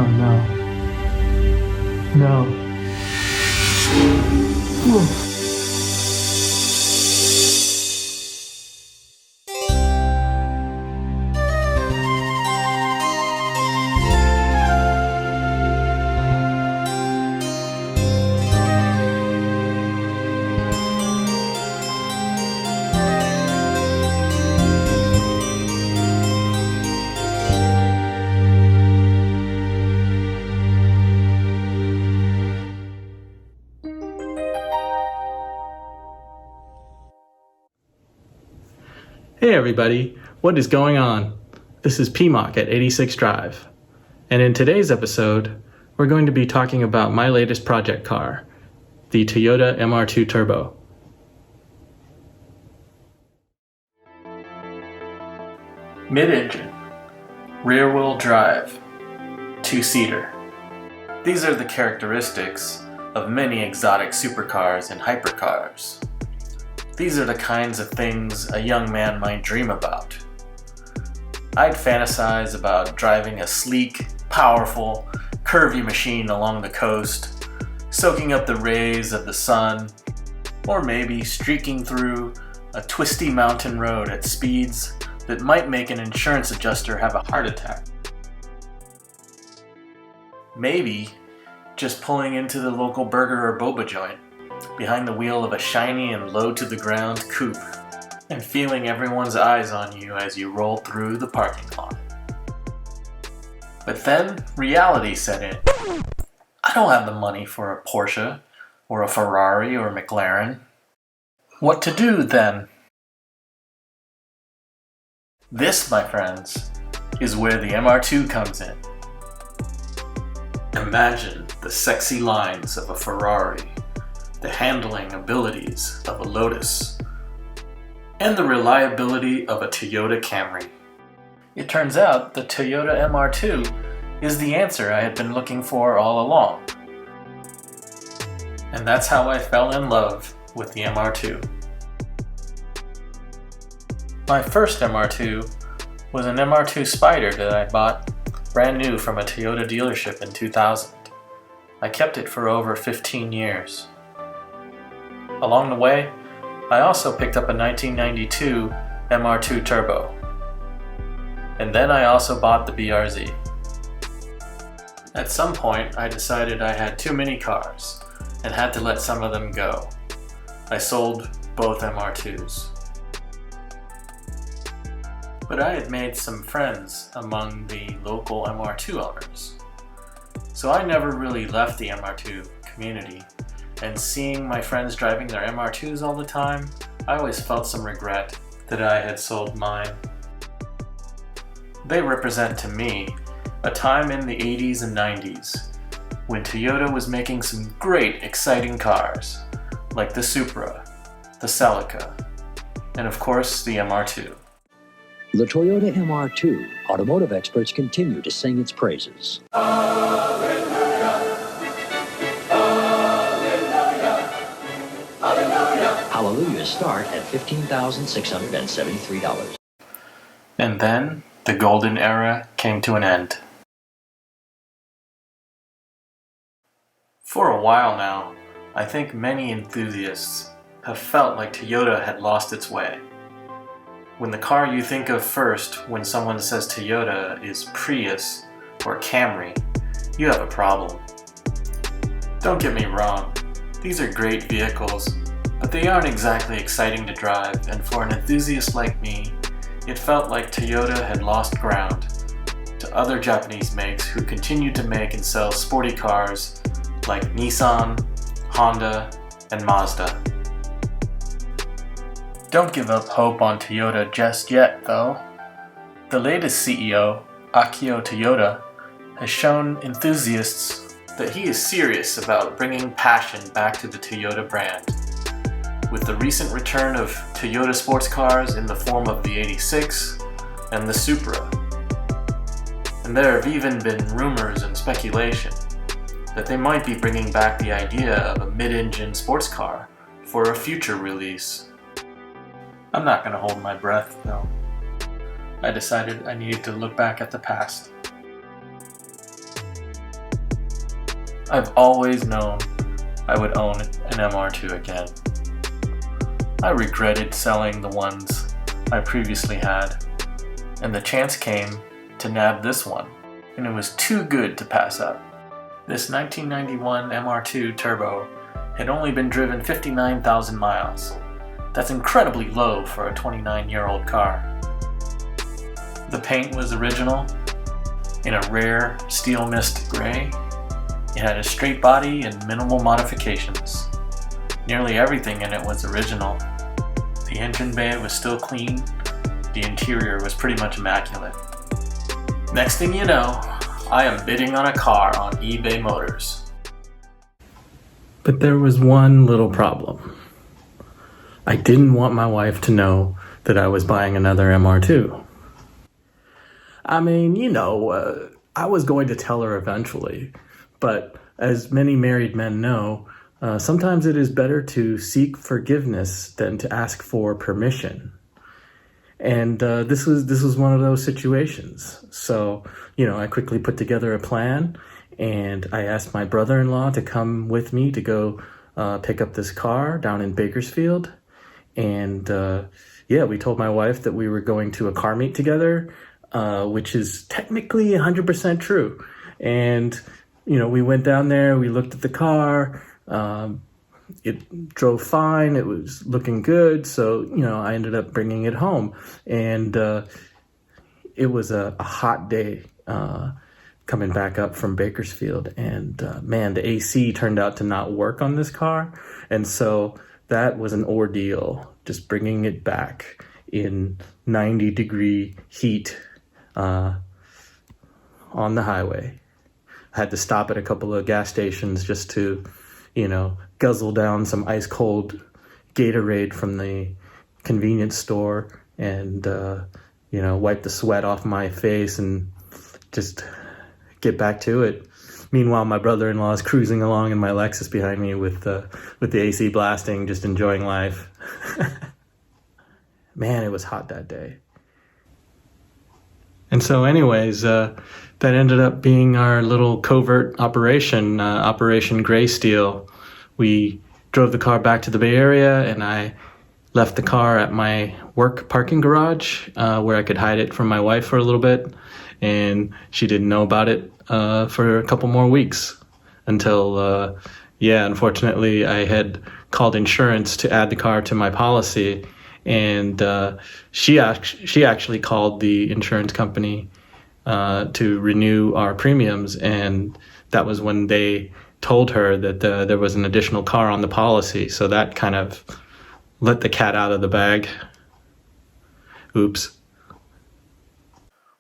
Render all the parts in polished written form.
Oh no. No. Whoa. Hey everybody, what is going on? This is P.Mok at 86 Drive, and in today's episode, we're going to be talking about my latest project car, the Toyota MR2 Turbo. Mid-engine, rear-wheel drive, two-seater. These are the characteristics of many exotic supercars and hypercars. These are the kinds of things a young man might dream about. I'd fantasize about driving a sleek, powerful, curvy machine along the coast, soaking up the rays of the sun, or maybe streaking through a twisty mountain road at speeds that might make an insurance adjuster have a heart attack. Maybe just pulling into the local burger or boba joint behind the wheel of a shiny and low-to-the-ground coupe, and feeling everyone's eyes on you as you roll through the parking lot. But then, reality set in. I don't have the money for a Porsche, or a Ferrari, or a McLaren. What to do, then? This, my friends, is where the MR2 comes in. Imagine the sexy lines of a Ferrari, the handling abilities of a Lotus, and the reliability of a Toyota Camry. It turns out the Toyota MR2 is the answer I had been looking for all along. And that's how I fell in love with the MR2. My first MR2 was an MR2 Spider that I bought brand new from a Toyota dealership in 2000. I kept it for over 15 years. Along the way, I also picked up a 1992 MR2 Turbo. And then I also bought the BRZ. At some point, I decided I had too many cars and had to let some of them go. I sold both MR2s. But I had made some friends among the local MR2 owners. So I never really left the MR2 community. And seeing my friends driving their MR2s all the time, I always felt some regret that I had sold mine. They represent to me a time in the 80s and 90s when Toyota was making some great, exciting cars, like the Supra, the Celica, and of course the MR2. The Toyota MR2, automotive experts continue to sing its praises. Hallelujah start at $15,673. And then the golden era came to an end. For a while now, I think many enthusiasts have felt like Toyota had lost its way. When the car you think of first when someone says Toyota is Prius or Camry, you have a problem. Don't get me wrong, these are great vehicles, but they aren't exactly exciting to drive, and for an enthusiast like me, it felt like Toyota had lost ground to other Japanese makes who continued to make and sell sporty cars like Nissan, Honda, and Mazda. Don't give up hope on Toyota just yet, though. The latest CEO, Akio Toyoda, has shown enthusiasts that he is serious about bringing passion back to the Toyota brand. With the recent return of Toyota sports cars in the form of the 86 and the Supra. And there have even been rumors and speculation that they might be bringing back the idea of a mid-engine sports car for a future release. I'm not going to hold my breath, though. I decided I needed to look back at the past. I've always known I would own an MR2 again. I regretted selling the ones I previously had, and the chance came to nab this one, and it was too good to pass up. This 1991 MR2 Turbo had only been driven 59,000 miles. That's incredibly low for a 29-year-old car. The paint was original, in a rare steel mist gray. It had a straight body and minimal modifications. Nearly everything in it was original. The engine bay was still clean. The interior was pretty much immaculate. Next thing you know, I am bidding on a car on eBay Motors. But there was one little problem. I didn't want my wife to know that I was buying another MR2. I mean, I was going to tell her eventually, but as many married men know, sometimes it is better to seek forgiveness than to ask for permission. And this was one of those situations. So, I quickly put together a plan, and I asked my brother-in-law to come with me to go pick up this car down in Bakersfield. And we told my wife that we were going to a car meet together, which is technically 100% true. And, we went down there, we looked at the car, it drove fine, it was looking good, so, I ended up bringing it home. And it was a hot day coming back up from Bakersfield, and man, the AC turned out to not work on this car, and so that was an ordeal, just bringing it back in 90-degree heat on the highway. I had to stop at a couple of gas stations just to, guzzle down some ice-cold Gatorade from the convenience store and, wipe the sweat off my face and just get back to it. Meanwhile, my brother-in-law is cruising along in my Lexus behind me with the AC blasting, just enjoying life. Man, it was hot that day. And so anyways, that ended up being our little covert operation, Operation Gray Steel. We drove the car back to the Bay Area, and I left the car at my work parking garage where I could hide it from my wife for a little bit. And she didn't know about it for a couple more weeks until, unfortunately, I had called insurance to add the car to my policy. And she actually called the insurance company to renew our premiums, and that was when they told her that there was an additional car on the policy. So that kind of let the cat out of the bag. Oops.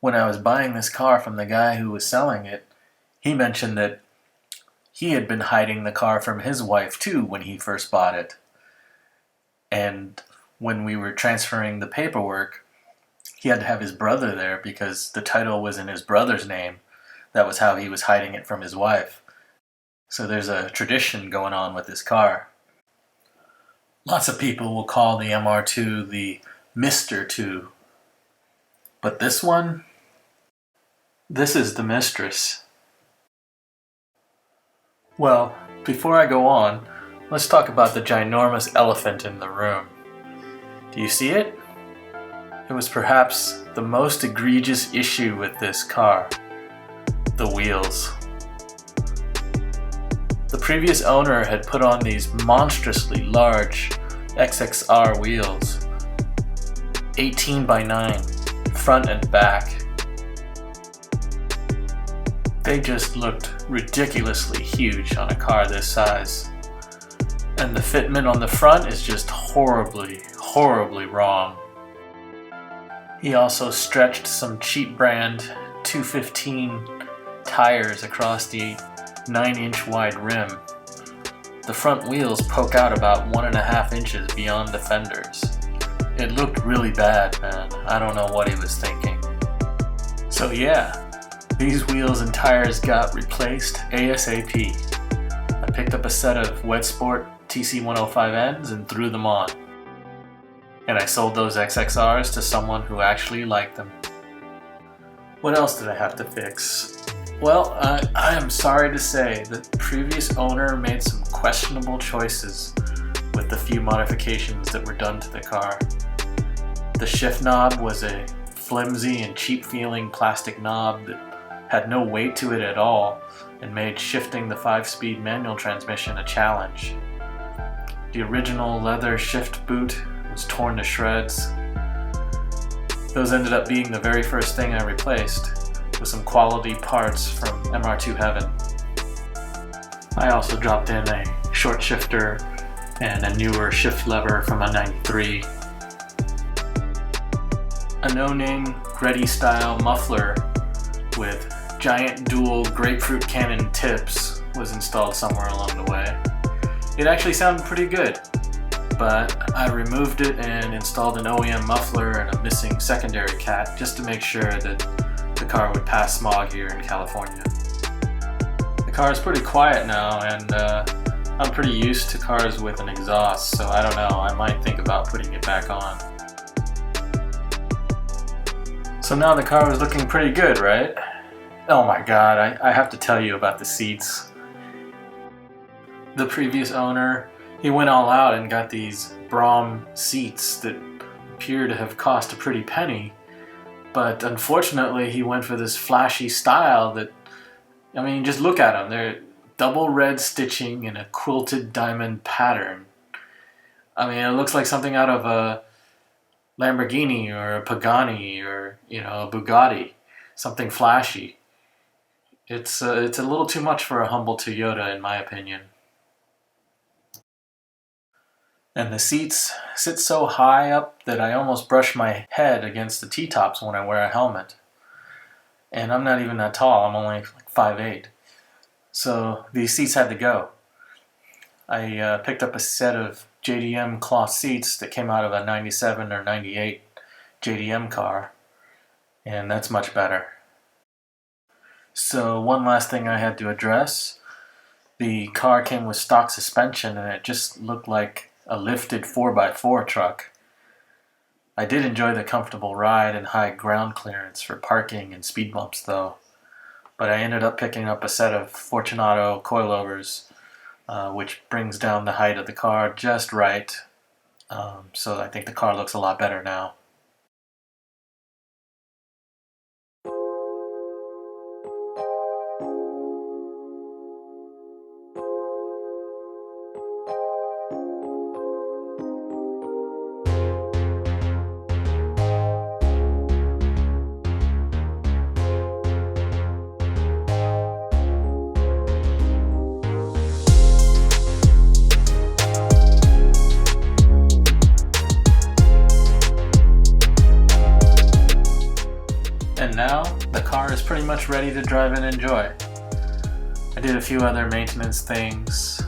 When I was buying this car from the guy who was selling it, he mentioned that he had been hiding the car from his wife too when he first bought it. And when we were transferring the paperwork, he had to have his brother there because the title was in his brother's name. That was how he was hiding it from his wife. So there's a tradition going on with this car. Lots of people will call the MR2 the Mr. 2. But this one, this is the mistress. Well, before I go on, let's talk about the ginormous elephant in the room. Do you see it? It was perhaps the most egregious issue with this car. The wheels. The previous owner had put on these monstrously large XXR wheels, 18 by 9, front and back. They just looked ridiculously huge on a car this size. And the fitment on the front is just horribly wrong. He also stretched some cheap brand 215 tires across the 9-inch wide rim. The front wheels poke out about 1.5 inches beyond the fenders. It looked really bad, man. I don't know what he was thinking. So yeah, these wheels and tires got replaced ASAP. I picked up a set of Wet Sport TC105Ns and threw them on. And I sold those XXRs to someone who actually liked them. What else did I have to fix? Well, I am sorry to say that the previous owner made some questionable choices with the few modifications that were done to the car. The shift knob was a flimsy and cheap feeling plastic knob that had no weight to it at all and made shifting the 5-speed manual transmission a challenge. The original leather shift boot was torn to shreds. Those ended up being the very first thing I replaced, with some quality parts from MR2 heaven. I also dropped in a short shifter and a newer shift lever from a 93. A no-name Gretty style muffler with giant dual grapefruit cannon tips was installed somewhere along the way. It actually sounded pretty good, but I removed it and installed an OEM muffler and a missing secondary cat just to make sure that the car would pass smog here in California. The car is pretty quiet now, and I'm pretty used to cars with an exhaust, so I don't know, I might think about putting it back on. So now the car is looking pretty good, right? Oh my god, I have to tell you about the seats. The previous owner, he went all out and got these Brom seats that appear to have cost a pretty penny, but unfortunately he went for this flashy style that, I mean, just look at them. They're double red stitching in a quilted diamond pattern. I mean, it looks like something out of a Lamborghini or a Pagani or, a Bugatti. Something flashy. It's a little too much for a humble Toyota, in my opinion. And the seats sit so high up that I almost brush my head against the T-tops when I wear a helmet. And I'm not even that tall, I'm only like 5'8". So these seats had to go. I picked up a set of JDM cloth seats that came out of a 97 or 98 JDM car, and that's much better. So one last thing I had to address. The car came with stock suspension and it just looked like a lifted 4x4 truck. I did enjoy the comfortable ride and high ground clearance for parking and speed bumps though, but I ended up picking up a set of Fortunato coilovers, which brings down the height of the car just right, so I think the car looks a lot better now. And now, the car is pretty much ready to drive and enjoy. I did a few other maintenance things.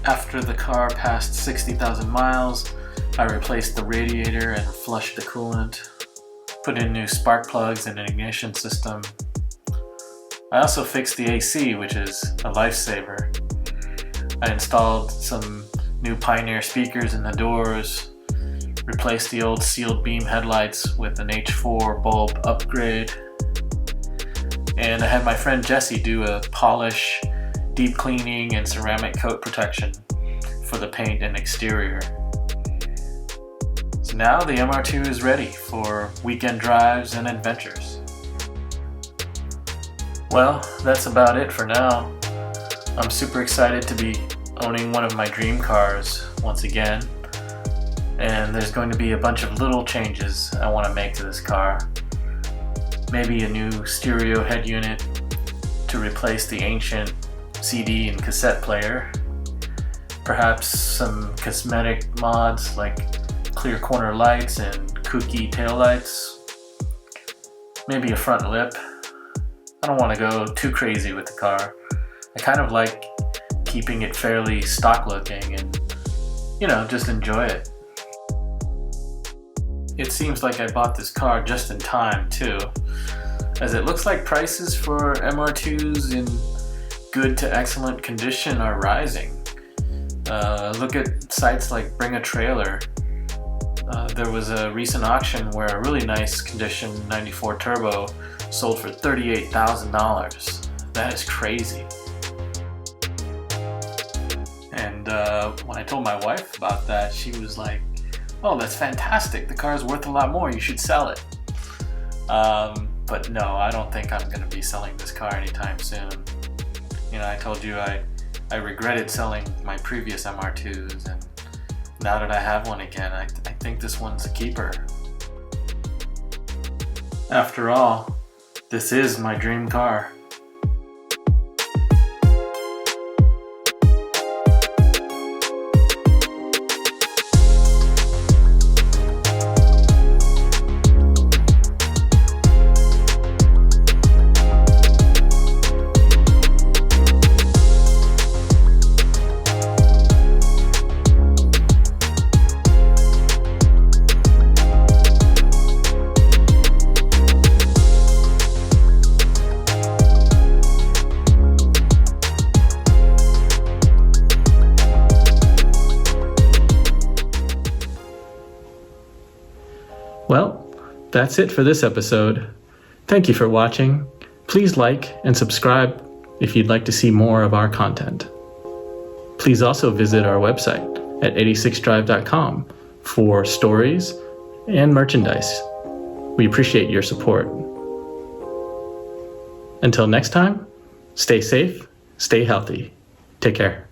After the car passed 60,000 miles, I replaced the radiator and flushed the coolant, put in new spark plugs and an ignition system. I also fixed the AC, which is a lifesaver. I installed some new Pioneer speakers in the doors, replaced the old sealed beam headlights with an H4 bulb upgrade, and I had my friend Jesse do a polish, deep cleaning, and ceramic coat protection for the paint and exterior. So now the MR2 is ready for weekend drives and adventures. Well, that's about it for now. I'm super excited to be owning one of my dream cars once again. And there's going to be a bunch of little changes I want to make to this car. Maybe a new stereo head unit to replace the ancient CD and cassette player. Perhaps some cosmetic mods like clear corner lights and kooky taillights. Maybe a front lip. I don't want to go too crazy with the car. I kind of like keeping it fairly stock looking and, just enjoy it. It seems like I bought this car just in time too, as it looks like prices for MR2s in good to excellent condition are rising. Look at sites like Bring a Trailer. There was a recent auction where a really nice condition 94 Turbo sold for $38,000. That is crazy. And when I told my wife about that, she was like, oh, that's fantastic. The car is worth a lot more. You should sell it. But no, I don't think I'm going to be selling this car anytime soon. You know, I told you I regretted selling my previous MR2s, and now that I have one again, I think this one's a keeper. After all, this is my dream car. Well, that's it for this episode. Thank you for watching. Please like and subscribe if you'd like to see more of our content. Please also visit our website at 86drive.com for stories and merchandise. We appreciate your support. Until next time, stay safe, stay healthy. Take care.